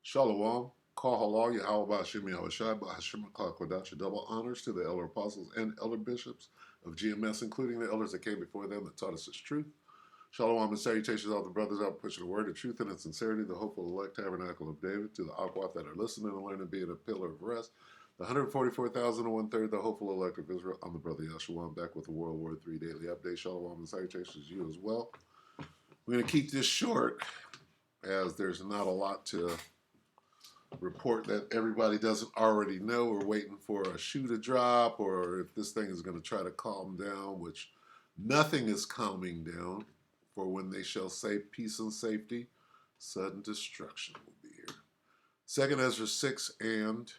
Shalom, Kal Halal, Yahweh Bashim Yahushai, Bahashim Kodash, double honors to the elder apostles and elder bishops of GMS, including the elders that came before them that taught us its truth. Shalom and salutations to all the brothers out pushing the word of truth and its sincerity, the hopeful elect tabernacle of David, to the Aquat that are listening and learning, being a pillar of rest, the 144,000 and one-third, the hopeful elect of Israel. I'm the brother Yeshua. I'm back with the WW3 Daily Update. Shalom and salutations to you as well. We're going to keep this short as there's not a lot to report that everybody doesn't already know. We're waiting for a shoe to drop, or if this thing is going to try to calm down, which nothing is calming down. For when they shall say peace and safety, sudden destruction will be here. 2 Ezra 6 and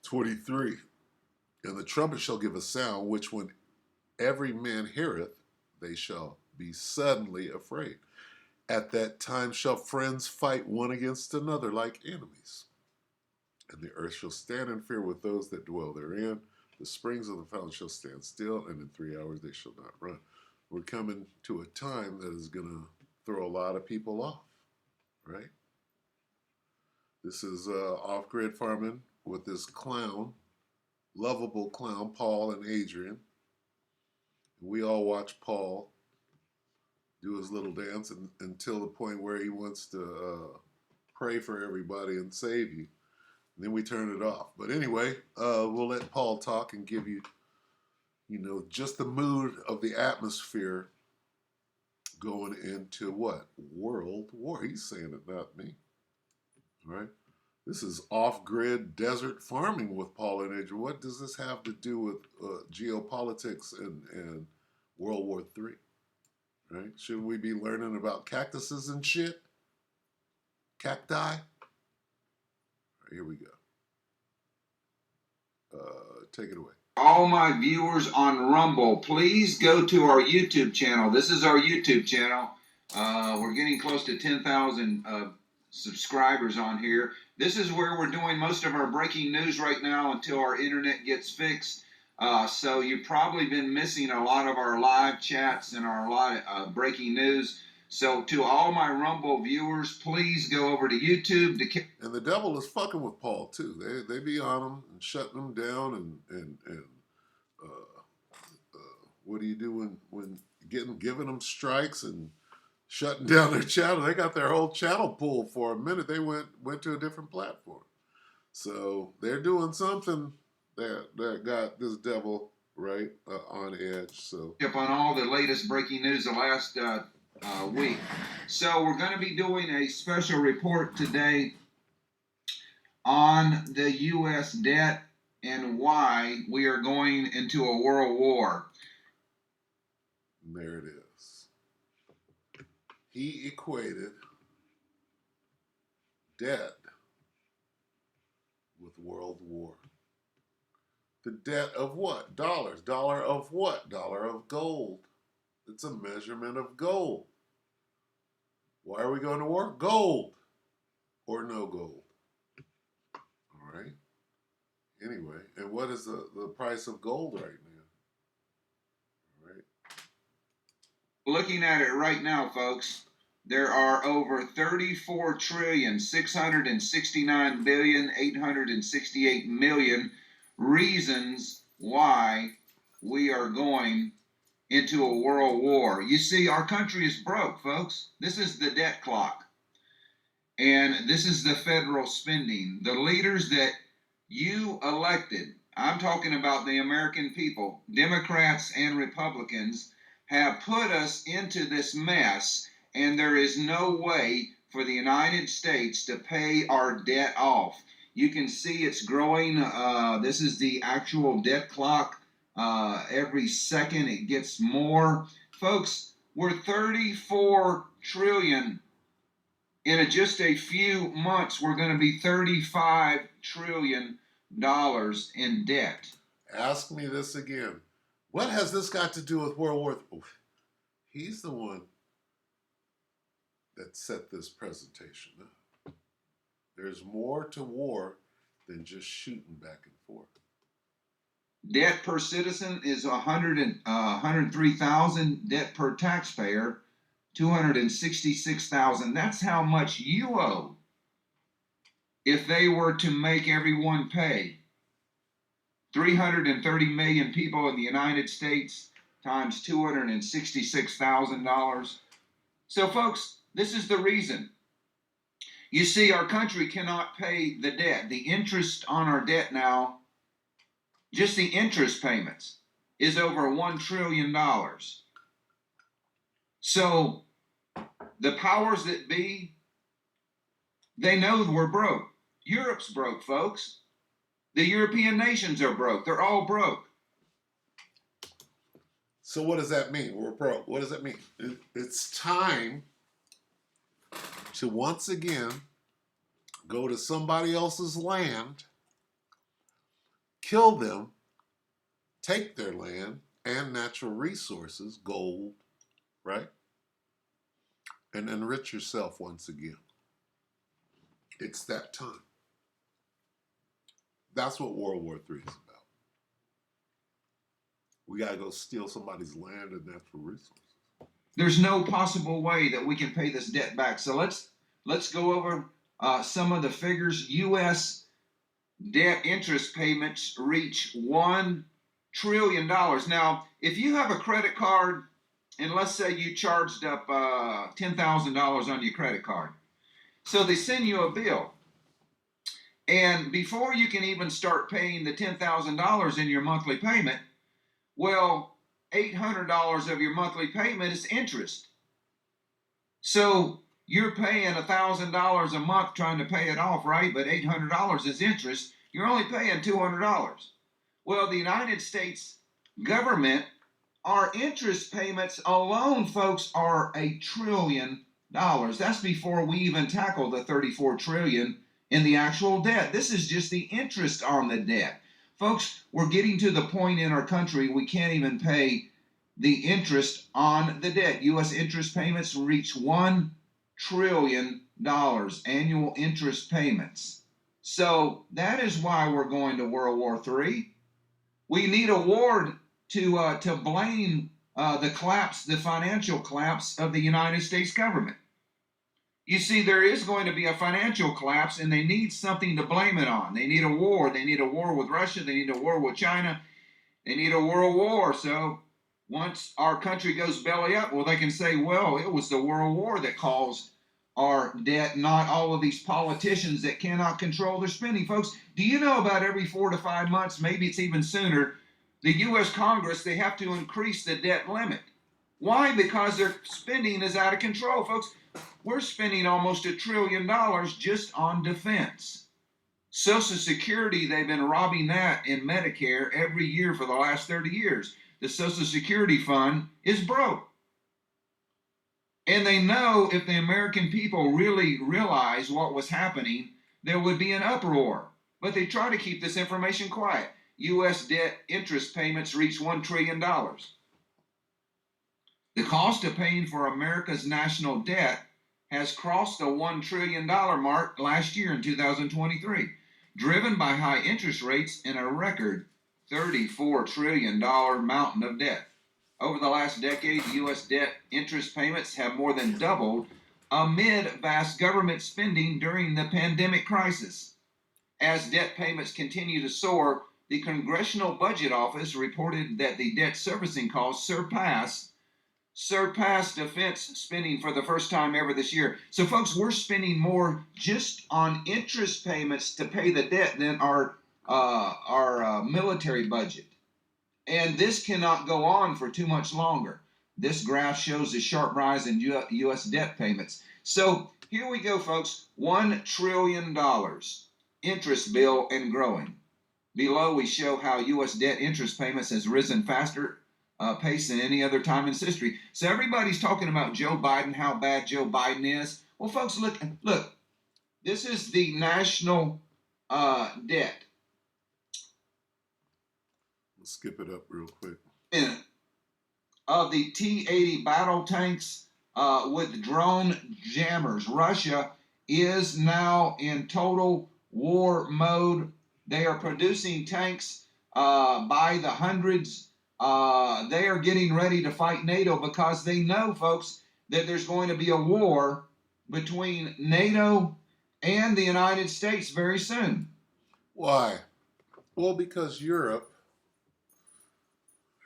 23. And the trumpet shall give a sound, which when every man heareth, they shall be suddenly afraid. At that time shall friends fight one against another like enemies. And the earth shall stand in fear with those that dwell therein. The springs of the fountain shall stand still, and in 3 hours they shall not run. We're coming to a time that is going to throw a lot of people off, right? This is off-grid farming with this clown, lovable clown, Paul and Adrian. We all watch Paul do his little dance until the point where he wants to pray for everybody and save you. And then we turn it off. But anyway, we'll let Paul talk and give you, just the mood of the atmosphere going into what? World War. He's saying it, not me. All right? This is off-grid desert farming with Paul and Adrian. What does this have to do with geopolitics and World War III? Right? Shouldn't we be learning about cactuses and shit? Cacti? All right, here we go. Take it away. All my viewers on Rumble, please go to our YouTube channel. This is our YouTube channel. We're getting close to 10,000 subscribers on here. This is where we're doing most of our breaking news right now until our internet gets fixed. So you've probably been missing a lot of our live chats and our live breaking news. So to all my Rumble viewers, please go over to YouTube. And the devil is fucking with Paul too. They be on him and shutting him down and what do you do when giving them strikes and shutting down their channel? They got their whole channel pulled for a minute. They went to a different platform. So they're doing something that got this devil right on edge. So up on all the latest breaking news the last week. So we're going to be doing a special report today on the U.S. debt and why we are going into a world war. There it is. He equated debt with world war. The debt of what? Dollars. Dollar of what? Dollar of gold. It's a measurement of gold. Why are we going to war? Gold or no gold. All right. Anyway, and what is the price of gold right now? All right. Looking at it right now, folks, there are over 34,669,868,000,000 reasons why we are going into a world war. You see, our country is broke, folks. This is the debt clock. And this is the federal spending. The leaders that you elected, I'm talking about the American people, Democrats and Republicans, have put us into this mess, and there is no way for the United States to pay our debt off. You can see it's growing. This is the actual debt clock. Every second it gets more. Folks, we're 34 trillion. In just a few months, we're going to be $35 trillion in debt. Ask me this again. What has this got to do with World War III? He's the one that set this presentation up. There's more to war than just shooting back and forth. Debt per citizen is 103,000. Debt per taxpayer 266,000. That's how much you owe if they were to make everyone pay. 330 million people in the United States times $266,000. So, folks, this is the reason. You see, our country cannot pay the debt. The interest on our debt now, just the interest payments, is over $1 trillion. So, the powers that be, they know we're broke. Europe's broke, folks. The European nations are broke. They're all broke. So what does that mean? We're broke. What does that mean? It's time to once again go to somebody else's land, kill them, take their land and natural resources, gold, right? And enrich yourself once again. It's that time. That's what World War III is about. We got to go steal somebody's land and natural resources. There's no possible way that we can pay this debt back. So let's go over some of the figures. U.S. debt interest payments reach $1 trillion. Now, if you have a credit card, and let's say you charged up $10,000 on your credit card, so they send you a bill. And before you can even start paying the $10,000 in your monthly payment, well, $800 of your monthly payment is interest. So you're paying $1,000 a month trying to pay it off, right? But $800 is interest. You're only paying $200. Well, the United States government, our interest payments alone, folks, are $1 trillion. That's before we even tackle the $34 trillion in the actual debt. This is just the interest on the debt. Folks, we're getting to the point in our country we can't even pay the interest on the debt. U.S. interest payments reach $1 trillion annual interest payments. So that is why we're going to World War III. We need a war to blame the financial collapse of the United States government. You see, there is going to be a financial collapse, and they need something to blame it on. They need a war. They need a war with Russia. They need a war with China. They need a world war. So once our country goes belly up, well, they can say, well, it was the World War that caused our debt, not all of these politicians that cannot control their spending. Folks, do you know about every 4 to 5 months, maybe it's even sooner, the U.S. Congress, they have to increase the debt limit. Why? Because their spending is out of control, folks. We're spending almost $1 trillion just on defense. Social Security, they've been robbing that in Medicare every year for the last 30 years. The Social Security fund is broke. And they know if the American people really realize what was happening, there would be an uproar. But they try to keep this information quiet. U.S. debt interest payments reach $1 trillion. The cost of paying for America's national debt has crossed the $1 trillion mark last year in 2023, driven by high interest rates and a record $34 trillion mountain of debt. Over the last decade, U.S. debt interest payments have more than doubled amid vast government spending during the pandemic crisis. As debt payments continue to soar, the Congressional Budget Office reported that the debt servicing costs surpassed defense spending for the first time ever this year. So, folks, we're spending more just on interest payments to pay the debt than our military budget. And this cannot go on for too much longer. This graph shows a sharp rise in U.S. debt payments. So here we go, folks. $1 trillion interest bill and growing. Below, we show how U.S. debt interest payments has risen faster pace than any other time in history. So everybody's talking about Joe Biden, how bad Joe Biden is. Well, folks, look. This is the national debt. Let's skip it up real quick. Of the T-80 battle tanks with drone jammers, Russia is now in total war mode. They are producing tanks by the hundreds. They are getting ready to fight NATO because they know, folks, that there's going to be a war between NATO and the United States very soon. Why? Well, because Europe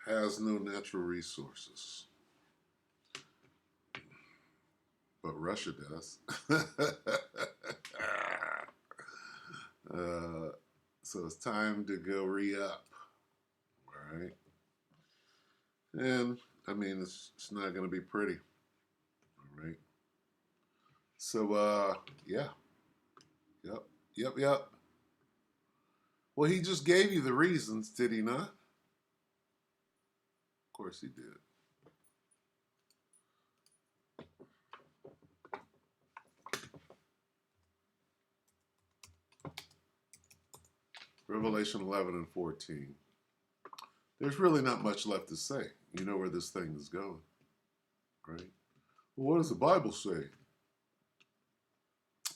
has no natural resources, but Russia does. So it's time to go re-up, all right? And I mean, it's not going to be pretty, all right? So yeah, yep. Well, he just gave you the reasons, did he not? Of course he did. Revelation 11 and 14. There's really not much left to say. You know where this thing is going, right? Well, what does the Bible say?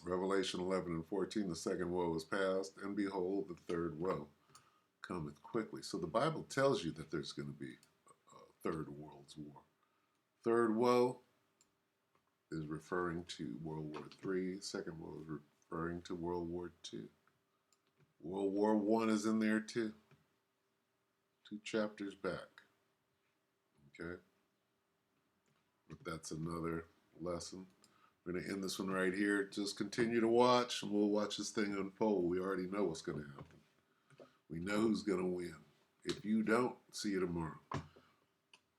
Revelation 11 and 14, the second woe is past, and behold, the third woe cometh quickly. So the Bible tells you that there's going to be a third world's war. Third woe is referring to World War III. Second woe is referring to World War II. World War I is in there too. 2 chapters back. Okay? But that's another lesson. We're going to end this one right here. Just continue to watch, and we'll watch this thing unfold. We already know what's going to happen. We know who's going to win. If you don't, see you tomorrow.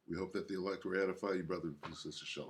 We hope that the elect will edify you, brother and sister. Shalom.